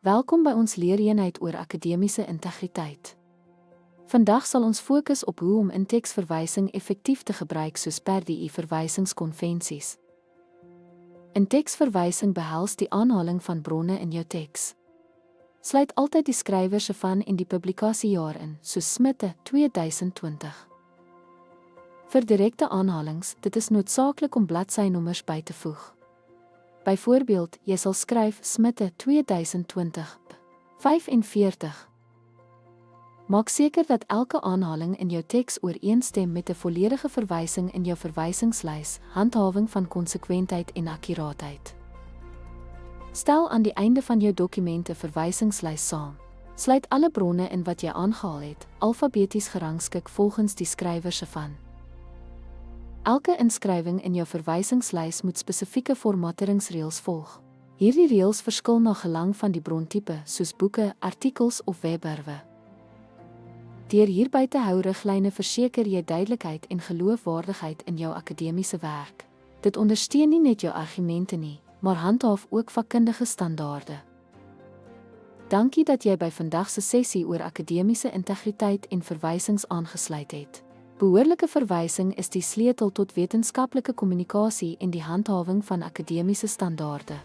Welkom by ons leereenheid oor akademiese integriteit. Vandag sal ons fokus op hoe om in-teksverwysing effektief te gebruik soos per die verwysingskonvensies. In-teksverwysing behels die aanhaling van bronne in jou teks. Sluit altyd die skrywer se van en die publikasiejaar in, soos Smitte 2020. Vir direkte aanhalings, dit is noodsaaklik om bladsynommers by te voeg. Byvoorbeeld, jy sal skryf Smitte 2020, 45. Maak seker dat elke aanhaling in jou teks ooreenstem met 'n volledige verwysing in jou verwysingslys, handhawing van konsekwentheid en akkuraatheid. Stel aan die einde van jou dokument 'n verwysingslys saam. Sluit alle bronne in wat jy aangehaal het, alfabeties gerangskik volgens die skrywer se van. Elke inskrywing in jou verwysingslys moet spesifieke formatteringsreëls volg. Hierdie reëls verskil na gelang van die brontipe, soos boeke, artikels of webwerwe. Deur hierby te hou riglyne verseker jy duidelikheid en geloofwaardigheid in jou akademiese werk. Dit ondersteun nie net jou argumente nie, maar handhaaf ook vakkundige standaarde. Dankie dat jy by vandag se sessie oor akademiese integriteit en verwysings aangesluit het. Behoorlike verwysing is die sleutel tot wetenskaplike kommunikasie en die handhawing van akademiese standaarde.